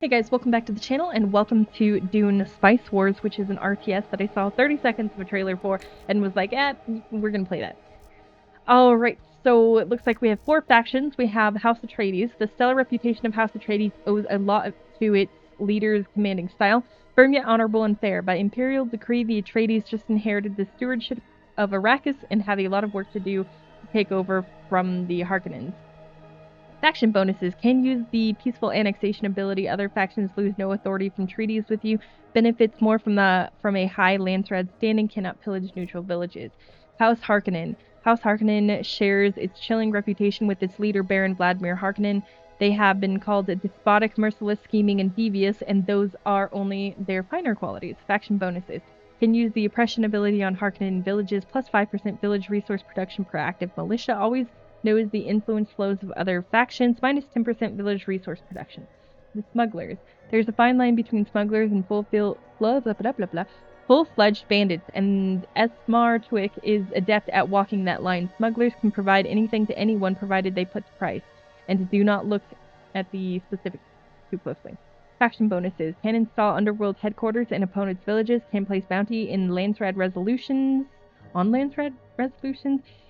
Hey guys, welcome back to the channel and welcome to Dune Spice Wars, which is an RTS that I saw 30 seconds of a trailer for and was like, we're gonna play that. Alright, so it looks like we have 4 factions. We have House Atreides. The stellar reputation of House Atreides owes a lot to its leader's commanding style. Firm yet honorable and fair. By imperial decree, the Atreides just inherited the stewardship of Arrakis and have a lot of work to do to take over from the Harkonnens. Faction bonuses can use the peaceful annexation ability. Other factions lose no authority from treaties with you. Benefits more from a high Landsraad standing. Cannot pillage neutral villages. House Harkonnen. House Harkonnen shares its chilling reputation with its leader Baron Vladimir Harkonnen. They have been called despotic, merciless, scheming, and devious, and those are only their finer qualities. Faction bonuses can use the oppression ability on Harkonnen villages, plus 5% village resource production per active militia. Always knows the influence flows of other factions, minus 10% village resource production. The smugglers. There's a fine line between smugglers and full-fledged bandits, and Esmar Twick is adept at walking that line. Smugglers can provide anything to anyone provided they put the price, and do not look at the specifics too closely. Faction bonuses. Can install underworld headquarters in opponents' villages, can place bounty in Landsraad resolutions,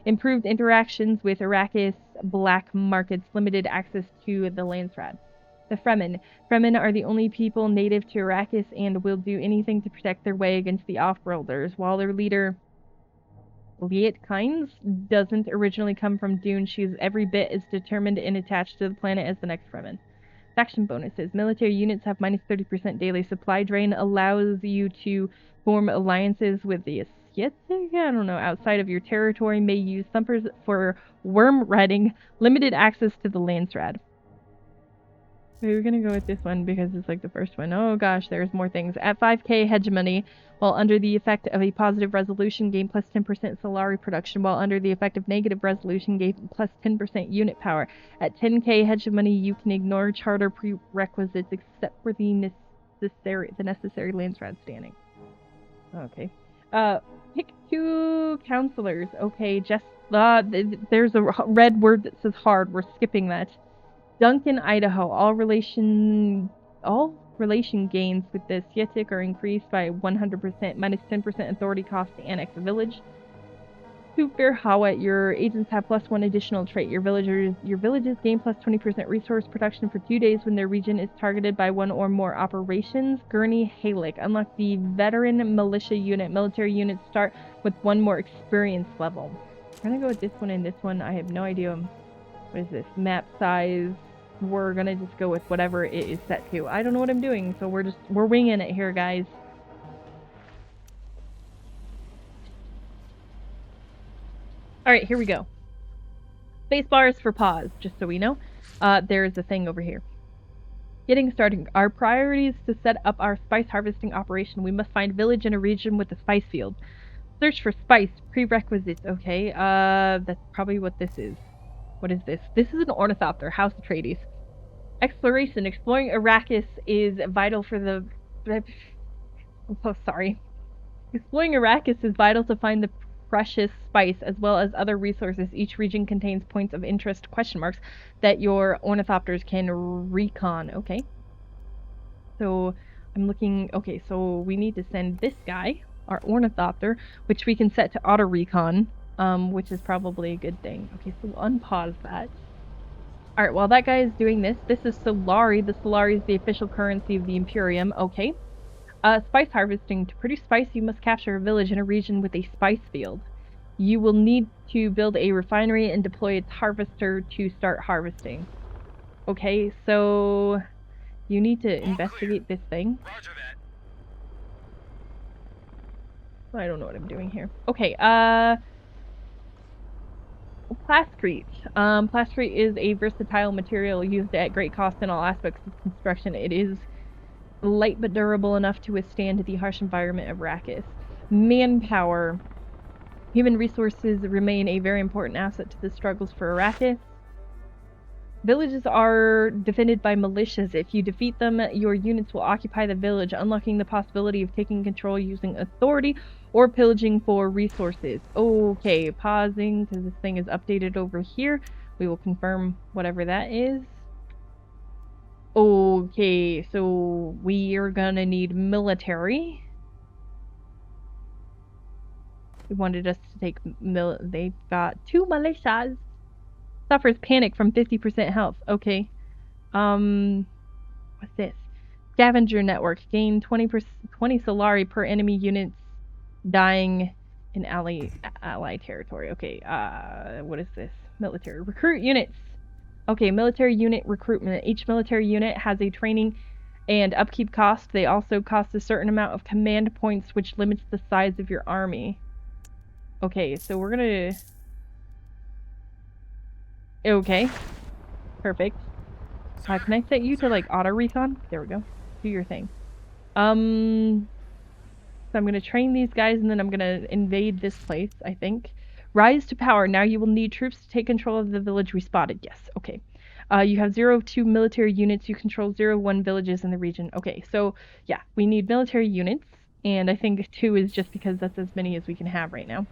improved interactions with Arrakis black markets, limited access to the Landsraad. The Fremen. Fremen are the only people native to Arrakis and will do anything to protect their way against the Offworlders. While their leader, Liet Kynes, doesn't originally come from Dune, she is every bit as determined and attached to the planet as the next Fremen. Faction bonuses. Military units have minus 30% daily supply drain, allows you to form alliances with the outside of your territory, may use thumpers for worm riding, limited access to the Landsraad. We're gonna go with this one because it's like the first one. Oh gosh, there's more things. At 5k hegemony, while under the effect of a positive resolution, gain plus 10% Solari production. While under the effect of negative resolution, gain plus 10% unit power. At 10k hegemony, you can ignore charter prerequisites except for the necessary Landsraad standing. Okay. Pick 2 counselors. Okay, just there's a red word that says hard. We're skipping that. Duncan, Idaho. All relation gains with the Sietic are increased by 100%, minus 10% authority cost to annex a village. Super Hawat, your agents have plus 1 additional trait. Your villages gain plus 20% resource production for 2 days when their region is targeted by 1 or more operations. Gurney Halik. Unlock the veteran militia unit. Military units start with 1 more experience level. I'm gonna go with this one and this one. I have no idea. What is this? Map size. We're gonna just go with whatever it is set to. I don't know what I'm doing, so we're winging it here, guys. Alright, here we go. Spacebar is for pause, just so we know. There's a thing over here. Getting started. Our priority is to set up our spice harvesting operation. We must find a village in a region with a spice field. Search for spice. Prerequisites. Okay, that's probably what this is. What is this? This is an ornithopter. House Atreides. Exploration. Exploring Arrakis is vital for the... I'm so sorry. Exploring Arrakis is vital to find the precious spice as well as other resources. Each region contains points of interest, that your ornithopters can recon. Okay. So I'm looking... Okay, so we need to send this guy, our ornithopter, which we can set to auto recon. Which is probably a good thing. Okay, so we'll unpause that. Alright, while that guy is doing this, this is Solari. The Solari is the official currency of the Imperium. Okay. Spice harvesting. To produce spice, you must capture a village in a region with a spice field. You will need to build a refinery and deploy its harvester to start harvesting. Okay, so you need to investigate this thing. Roger that. I don't know what I'm doing here. Okay, Plascrete. Plascrete is a versatile material used at great cost in all aspects of construction. It is light but durable enough to withstand the harsh environment of Arrakis. Manpower. Human resources remain a very important asset to the struggles for Arrakis. Villages are defended by militias. If you defeat them, your units will occupy the village, unlocking the possibility of taking control using authority or pillaging for resources. Okay, pausing because this thing is updated over here. We will confirm whatever that is. Okay, so we are gonna need military. They wanted us to take they've got 2 militias. Suffers panic from 50% health. Okay. What's this? Scavenger network. Gain 20 Solari per enemy units dying in ally territory. Okay. What is this? Military. Recruit units. Okay, military unit recruitment. Each military unit has a training and upkeep cost. They also cost a certain amount of command points, which limits the size of your army. Okay, so we're gonna... Okay. Perfect. Can I set you to, like, auto recon? There we go. Do your thing. So I'm gonna train these guys, and then I'm gonna invade this place, I think. Rise to power. Now you will need troops to take control of the village we spotted. Yes, okay. You have 0-2 military units. You control 0-1 villages in the region. Okay, so, yeah, we need military units, and I think 2 is just because that's as many as we can have right now.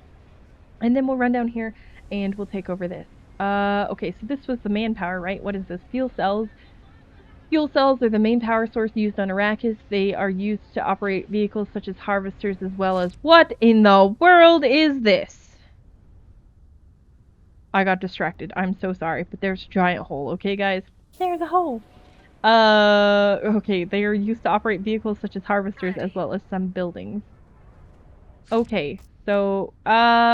And then we'll run down here, and we'll take over this. Okay, so this was the manpower, right? What is this? Fuel cells. Fuel cells are the main power source used on Arrakis. They are used to operate vehicles such as harvesters, as well as... What in the world is this? I got distracted. I'm so sorry, but there's a giant hole, okay, guys? There's a hole! Okay, they are used to operate vehicles such as harvesters, as well as some buildings. Okay, so,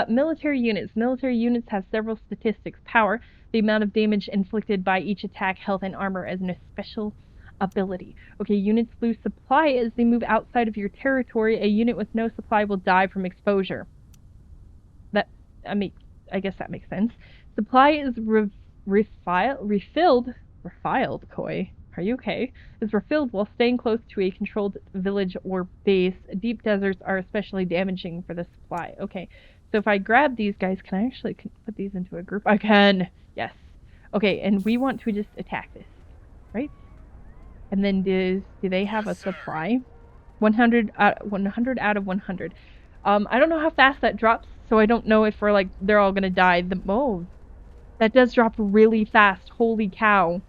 military units. Military units have several statistics. Power, the amount of damage inflicted by each attack, health, and armor as a special ability. Okay, units lose supply as they move outside of your territory. A unit with no supply will die from exposure. I guess that makes sense. Supply is refilled, Koi. Are you okay? Is refilled while staying close to a controlled village or base. Deep deserts are especially damaging for the supply. Okay, so if I grab these guys, can I actually put these into a group? I can! Yes. Okay, and we want to just attack this, right? And then do they have a supply? 100 out of 100. I don't know how fast that drops, so I don't know if we're like, they're all gonna die. That does drop really fast. Holy cow.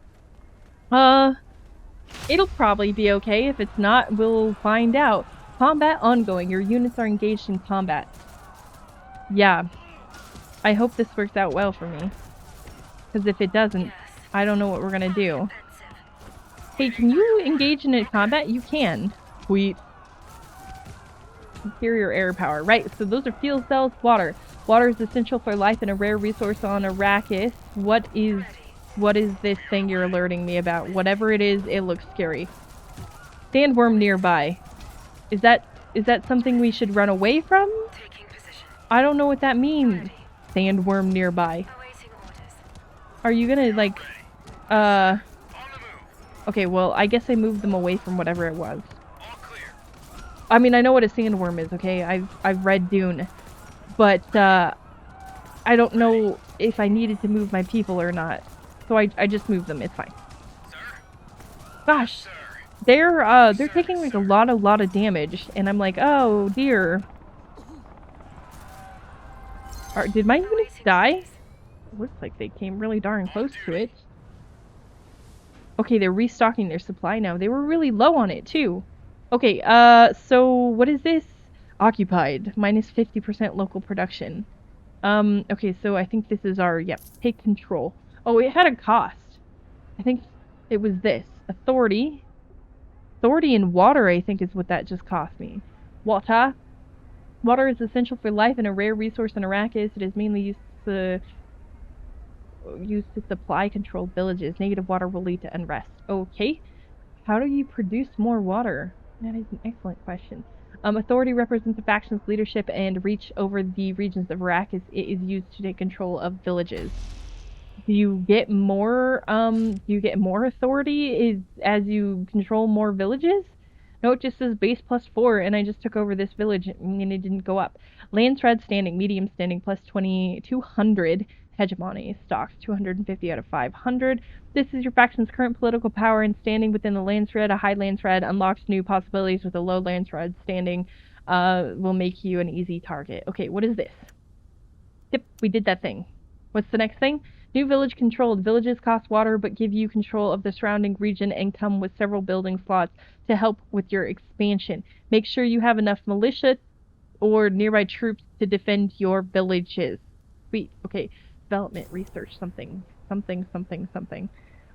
It'll probably be okay. If it's not, we'll find out. Combat ongoing. Your units are engaged in combat. Yeah. I hope this works out well for me. Because if it doesn't, I don't know what we're gonna do. Hey, can you engage in a combat? You can. Sweet. Superior air power. Right, so those are fuel cells. Water. Water is essential for life and a rare resource on Arrakis. What is this thing you're alerting me about? Whatever it is, it looks scary. Sandworm nearby. Is that something we should run away from? I don't know what that means. Sandworm nearby. Are you gonna, like, okay, well, I guess I moved them away from whatever it was. I mean, I know what a sandworm is, okay? I've read Dune. But, I don't know if I needed to move my people or not. So I just moved them. It's fine. Gosh. They're taking, like, a lot of damage. And I'm like, oh, dear. Did my units die? It looks like they came really darn close to it. Okay, they're restocking their supply now. They were really low on it, too. Okay, so what is this? Occupied. Minus 50% local production. Okay, so I think this is our, yep, take control. Oh, it had a cost. I think it was this. Authority. Authority and water, I think, is what that just cost me. Water. Water is essential for life and a rare resource in Arrakis. It is mainly used to supply controlled villages. Negative water will lead to unrest. Okay. How do you produce more water? That is an excellent question. Authority represents a faction's leadership and reach over the regions of Arrakis. It is used to take control of villages. Do you get more authority as you control more villages? No, it just says base +4, and I just took over this village, and it didn't go up. Land thread standing, medium standing, +20, 200. Hegemony, stocks, 250 out of 500. This is your faction's current political power and standing within the land thread. A high land thread unlocks new possibilities with a low land thread standing. Will make you an easy target. Okay, what is this? Yep, we did that thing. What's the next thing? New village controlled. Villages cost water but give you control of the surrounding region and come with several building slots to help with your expansion. Make sure you have enough militia or nearby troops to defend your villages. Sweet. Okay. Development, research, something.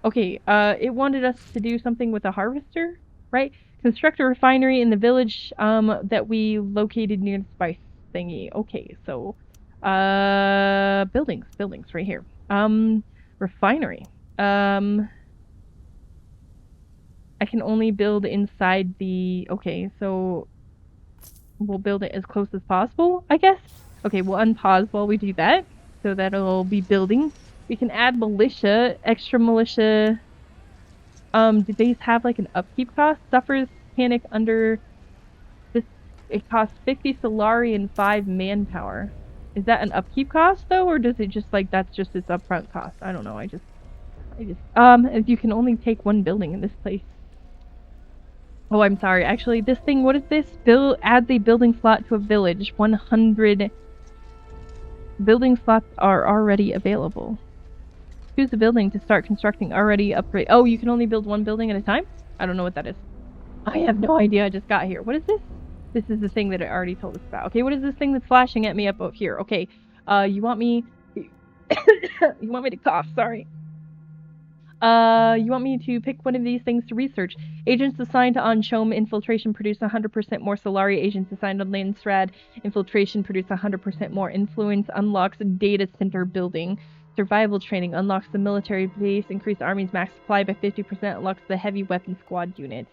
Okay, it wanted us to do something with a harvester, right? Construct a refinery in the village, that we located near the spice thingy. Okay, so, buildings right here. Refinery. I can only build inside the, okay, so we'll build it as close as possible, I guess. Okay, we'll unpause while we do that. So that'll be building. We can add militia, extra militia. Do these have like an upkeep cost? Suffers panic under this. It costs 50 solari and 5 manpower. Is that an upkeep cost though, or does it just like that's just its upfront cost? I don't know. I just. If you can only take one building in this place. Oh, I'm sorry. Actually, this thing. What is this? Adds a building slot to a village. 100 building slots are already available. Choose a building to start constructing already upgrade. Oh, you can only build one building at a time? I don't know what that is. I have no idea. I just got here. What is this? This is the thing that it already told us about. Okay, what is this thing that's flashing at me up here? Okay, you want me... you want me to cough, sorry. You want me to pick one of these things to research. Agents assigned to Anshom infiltration produce 100% more Solari. Agents assigned on Landsrad infiltration produce 100% more influence. Unlocks data center building. Survival training unlocks the military base. Increase army's max supply by 50%. Unlocks the heavy weapon squad unit.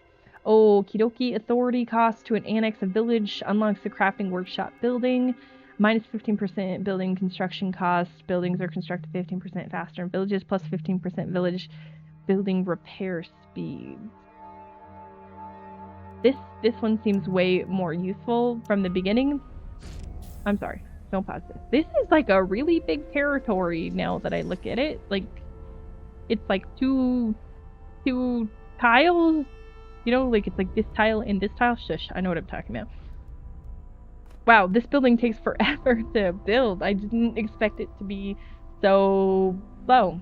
Okie dokie. Authority cost to an annex a village. Unlocks the crafting workshop building. Minus 15% building construction cost. Buildings are constructed 15% faster in villages, plus 15% village building repair speed. This one seems way more useful from the beginning. I'm sorry, don't pause this. This is like a really big territory now that I look at it. Like, it's like two tiles. You know, like it's like this tile and this tile. Shush, I know what I'm talking about. Wow, this building takes forever to build. I didn't expect it to be so slow.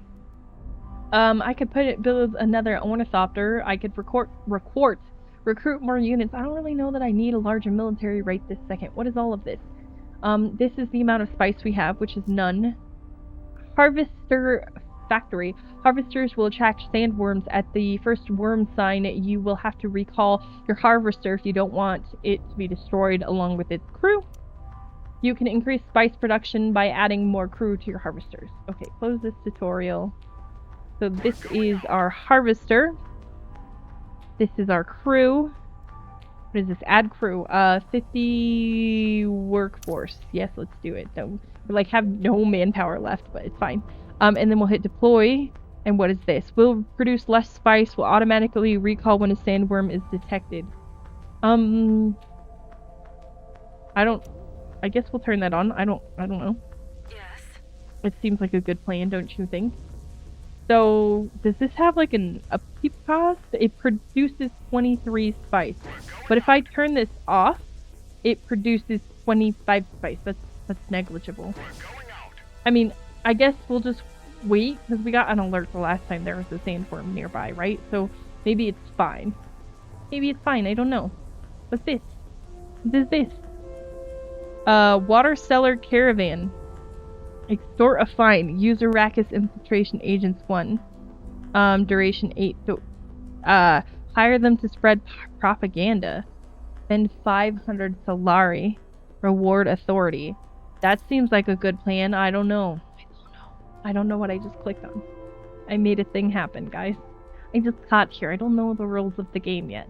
I could build another ornithopter. I could recruit more units. I don't really know that I need a larger military right this second. What is all of this? This is the amount of spice we have, which is none. Harvester factory. Harvesters will attract sandworms. At the first worm sign, you will have to recall your harvester if you don't want it to be destroyed along with its crew. You can increase spice production by adding more crew to your harvesters. Okay, close this tutorial. So this is our harvester. This is our crew. What is this? Add crew. 50 workforce. Yes, let's do it. We like have no manpower left, but it's fine. And then we'll hit deploy. And what is this? Will produce less spice. Will automatically recall when a sandworm is detected. I guess we'll turn that on. I don't know. Yes. It seems like a good plan, don't you think? So, does this have like an upkeep cost? It produces 23 spice. But if I turn this off, it produces 25 spice. That's negligible. I mean, I guess we'll just wait, because we got an alert the last time there was a sandworm nearby, right? So, maybe it's fine. Maybe it's fine, I don't know. What's this? What is this? Water cellar caravan. Extort a fine. Use Arrakis infiltration agents 1. Duration 8. So, hire them to spread propaganda. Spend 500 Solari. Reward authority. That seems like a good plan. I don't know. I don't know what I just clicked on. I made a thing happen, guys. I just got here. I don't know the rules of the game yet.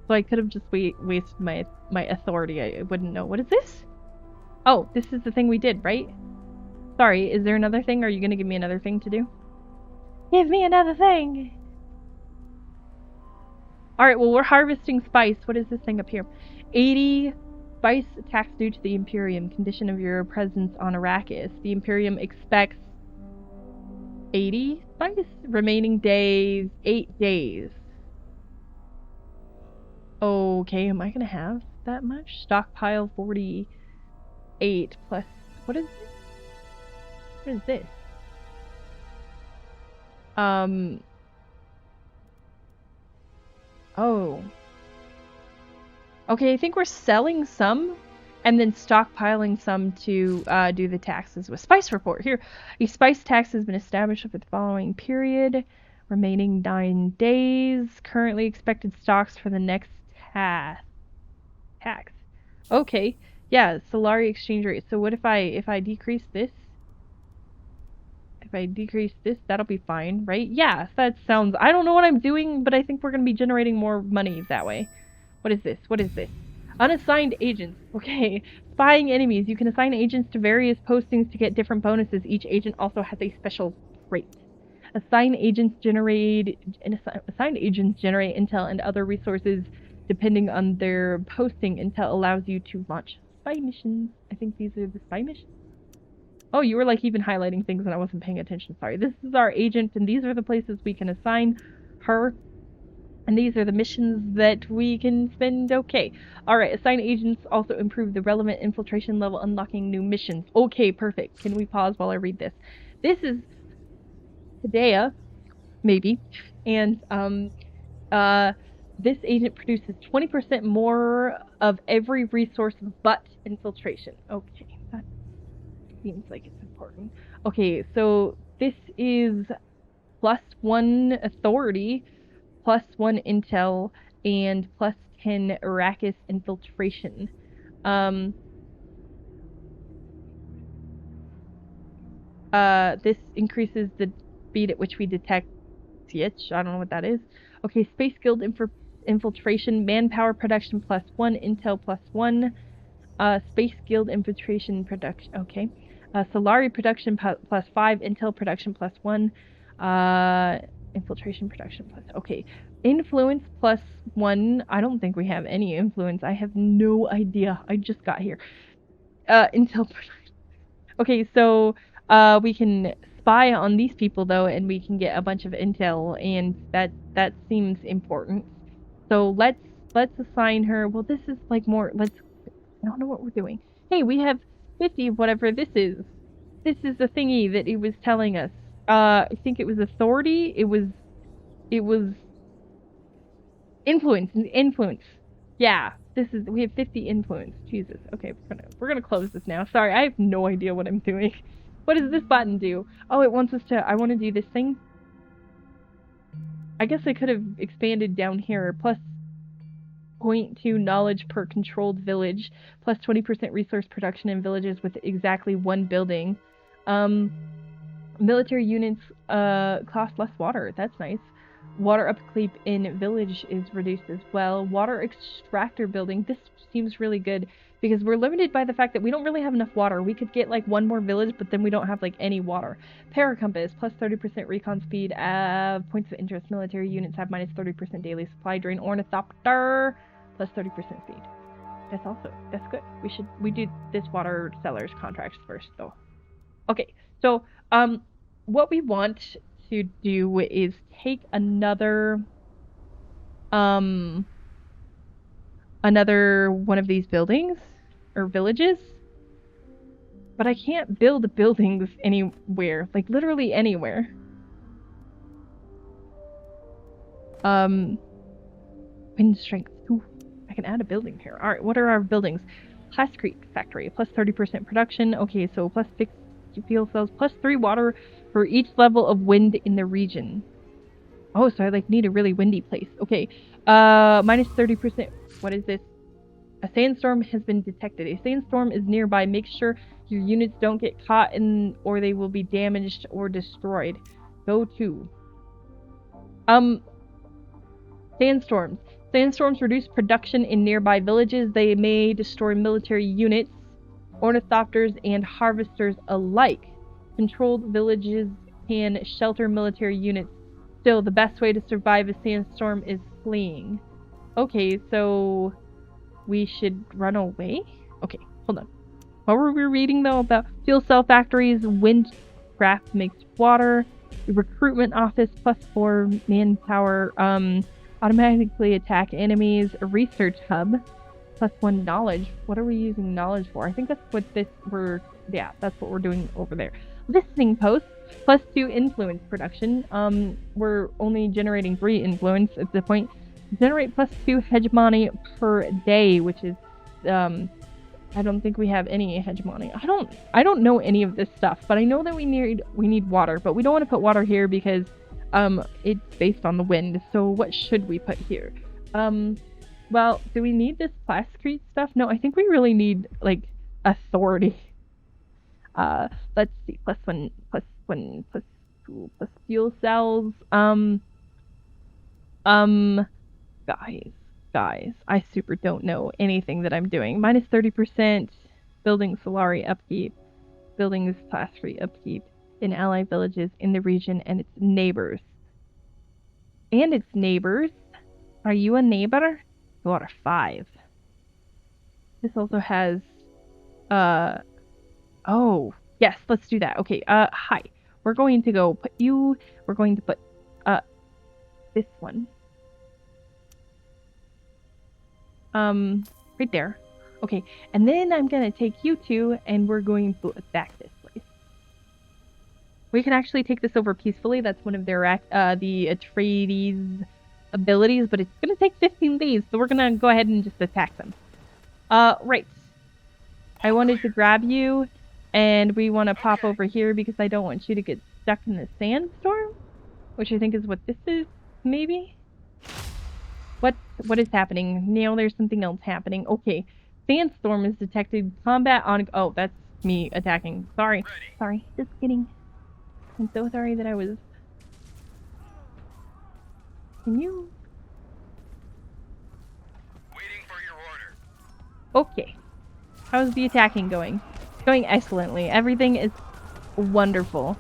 So I could have just wasted my authority. I wouldn't know. What is this? Oh, this is the thing we did, right? Sorry, is there another thing? Are you gonna give me another thing to do? Give me another thing! Alright, well, we're harvesting spice. What is this thing up here? 80 spice tax due to the Imperium. Condition of your presence on Arrakis. The Imperium expects 80 spice? Remaining days, 8 days. Okay, am I gonna have that much? Stockpile 48 plus... What is this? Oh. Okay, I think we're selling some and then stockpiling some to do the taxes with spice report. Here, a spice tax has been established for the following period. Remaining 9 days. Currently expected stocks for the next tax. Okay. Yeah, Solari exchange rate. So what if I decrease this? If I decrease this, that'll be fine, right? Yeah, that sounds... I don't know what I'm doing, but I think we're going to be generating more money that way. What is this? What is this? Unassigned agents. Okay. Spying enemies. You can assign agents to various postings to get different bonuses. Each agent also has a special trait. Assigned agents generate intel and other resources depending on their posting. Intel allows you to launch spy missions. I think these are the spy missions. Oh, you were like even highlighting things and I wasn't paying attention. Sorry. This is our agent and these are the places we can assign her. And these are the missions that we can spend. Okay. Alright, assign agents also improve the relevant infiltration level, unlocking new missions. Okay, perfect. Can we pause while I read this? This is Hidea, maybe. And this agent produces 20% more of every resource but infiltration. Okay, that seems like it's important. Okay, so this is +1 authority, +1 intel, and +10 Arrakis infiltration. This increases the speed at which we detect Sietch. I don't know what that is. Okay, Space Guild infiltration, manpower production +1, intel +1, Space Guild infiltration production. Okay, Solari production +5, intel production +1, infiltration production plus. Okay, influence +1. I don't think we have any influence. I have no idea. I just got here. Intel production. Okay, so we can spy on these people though, and we can get a bunch of intel, and that seems important. So let's assign her. Well, this is like more. I don't know what we're doing. Hey, we have 50 whatever this is. This is the thingy that it was telling us. I think it was authority. It was influence. Yeah, we have 50 influence. Jesus. Okay, we're gonna close this now. Sorry, I have no idea what I'm doing. What does this button do? Oh, it wants us to... I want to do this thing. I guess I could have expanded down here. +0.2 knowledge per controlled village. +20% resource production in villages with exactly 1 building. Military units cost less water. That's nice. Water upkeep in village is reduced as well. Water extractor building. This seems really good because we're limited by the fact that we don't really have enough water. We could get like 1 more village, but then we don't have like any water. Paracompass, +30% recon speed. Points of interest. Military units have -30% daily supply drain. Ornithopter, +30% speed. That's good. We do this water seller's contracts first though. Okay, so what we want to do is take another one of these buildings or villages, but I can't build buildings anywhere, like literally anywhere. Wind strength. Ooh, I can add a building here. All right, what are our buildings? Plascrete factory, +30% production. Okay, so +6 fuel cells, +3 water for each level of wind in the region. Oh, so I like need a really windy place. Okay, -30%. What is this? A sandstorm has been detected. A sandstorm is nearby. Make sure your units don't get caught or they will be damaged or destroyed. Go to. Sandstorms. Sandstorms reduce production in nearby villages. They may destroy military units, ornithopters, and harvesters alike. Controlled villages can shelter military units. Still, the best way to survive a sandstorm is fleeing. Okay, so we should run away? Okay, hold on. What were we reading though about fuel cell factories, windcraft makes water, the recruitment office +4 manpower, automatically attack enemies, a research hub, +1 knowledge. What are we using knowledge for? I think that's what that's what we're doing over there. Listening post. +2 influence production. We're only generating 3 influence at this point. Generate +2 hegemony per day, which is, I don't think we have any hegemony. I don't know any of this stuff, but I know that we need water, but we don't want to put water here because it's based on the wind. So what should we put here? Well, do we need this plasticrete stuff? No, I think we really need like authority. Let's see, +1, +1, +2, plus fuel cells. Guys, I super don't know anything that I'm doing. -30%, building Solari upkeep, buildings plasticrete upkeep in allied villages in the region and its neighbors. Are you a neighbor? You are 5. This also has, oh, yes, let's do that. Okay, hi. We're going to put this one. Right there. Okay, and then I'm gonna take you two, and we're going to attack this place. We can actually take this over peacefully. That's one of their the Atreides abilities, but it's gonna take 15 days, so we're gonna go ahead and just attack them. Right. I wanted to grab you, and we want to pop over here because I don't want you to get stuck in the sandstorm, which I think is what this is, maybe? What is happening? Now there's something else happening. Okay. Sandstorm is detected. Combat on... Oh, that's me attacking. Sorry. Sorry. Just kidding. I'm so sorry that I was... Can you... Waiting for your order. Okay. How's the attacking going? It's going excellently. Everything is wonderful.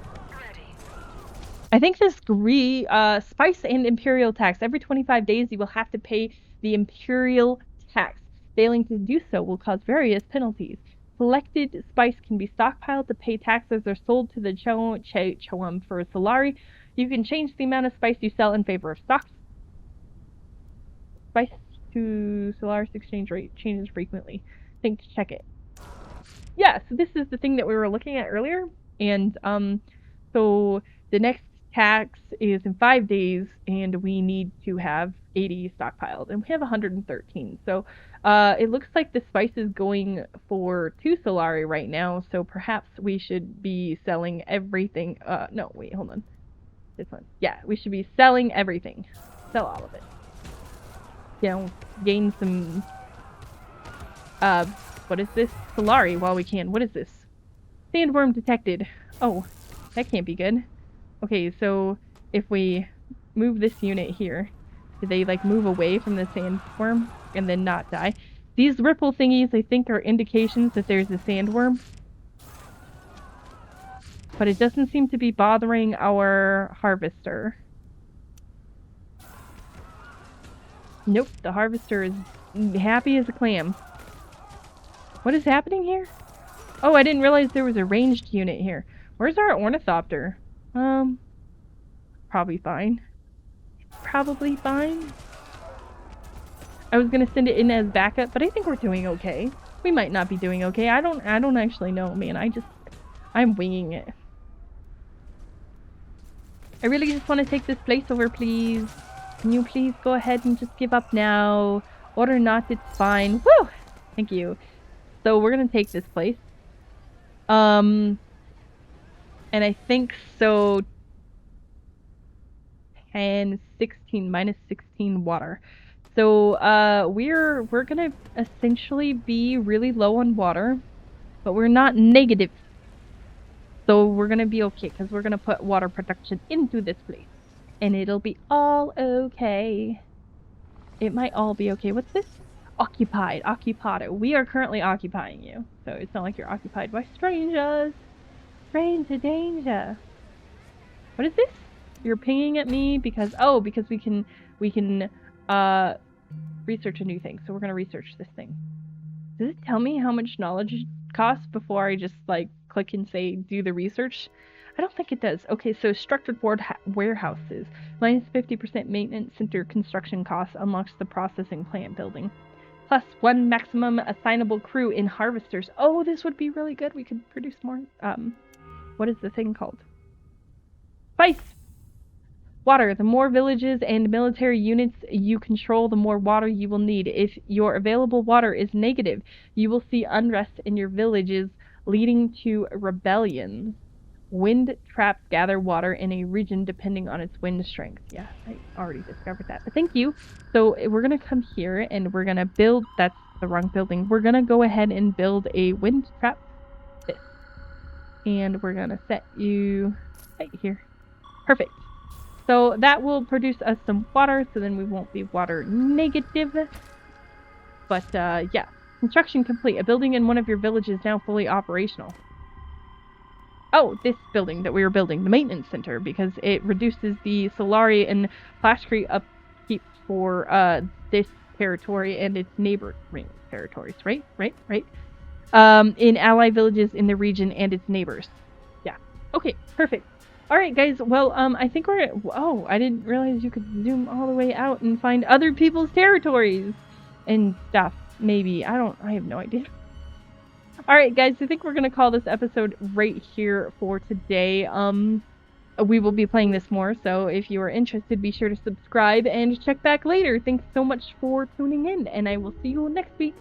I think this spice and imperial tax. Every 25 days you will have to pay the imperial tax. Failing to do so will cause various penalties. Selected spice can be stockpiled to pay taxes or sold to the Choam for Solari. You can change the amount of spice you sell in favor of stocks. Spice to Solaris exchange rate changes frequently. Think to check it. Yeah, so this is the thing that we were looking at earlier. And so the next tax is in 5 days, and we need to have 80 stockpiled, and we have 113. So it looks like the spice is going for 2 Solari right now, so perhaps we should be selling everything. No, wait, hold on. This one. Yeah, we should be selling everything. Sell all of it. You know, gain some... what is this? Solari while we can. What is this? Sandworm detected. Oh, that can't be good. Okay, so if we move this unit here, do they like move away from the sandworm and then not die? These ripple thingies, I think, are indications that there's a sandworm. But it doesn't seem to be bothering our harvester. Nope, the harvester is happy as a clam. What is happening here? Oh, I didn't realize there was a ranged unit here. Where's our ornithopter? Probably fine. Probably fine. I was gonna send it in as backup, but I think we're doing okay. We might not be doing okay. I don't actually know, man. I'm winging it. I really just want to take this place over, please. Can you please go ahead and just give up now? Order not, it's fine. Woo! Thank you. So we're gonna take this place. And I think so 10, 16, -16 water. So we're gonna essentially be really low on water, but we're not negative. So we're gonna be okay because we're gonna put water production into this place. And it'll be all okay. It might all be okay. What's this? Occupied. Occupado. We are currently occupying you. So it's not like you're occupied by strangers. Stranger danger. What is this? You're pinging at me because... Oh, because we can research a new thing. So we're going to research this thing. Does it tell me how much knowledge it costs before I just, like, click and say do the research? I don't think it does. Okay, so structured warehouses. -50% maintenance center construction costs unlocks the processing plant building. +1 maximum assignable crew in harvesters. Oh, this would be really good. We could produce more. What is the thing called? Spice. Water. The more villages and military units you control, the more water you will need. If your available water is negative, you will see unrest in your villages, leading to rebellions. Wind traps gather water in a region depending on its wind strength. Yeah, I already discovered that. But thank you. So we're going to come here and we're going to build... That's the wrong building. We're going to go ahead and build a wind trap. This. And we're going to set you right here. Perfect. So that will produce us some water, so then we won't be water negative. But yeah. Construction complete. A building in one of your villages now fully operational. Oh, this building that we were building, the maintenance center, because it reduces the Solari and Plashcrete upkeep for this territory and its neighboring territories, right? In ally villages in the region and its neighbors. Yeah. Okay, perfect. Alright, guys, well, I think we're... Oh, I didn't realize you could zoom all the way out and find other people's territories and stuff, maybe. I have no idea. Alright, guys, I think we're going to call this episode right here for today. We will be playing this more, so if you are interested, be sure to subscribe and check back later. Thanks so much for tuning in, and I will see you next week.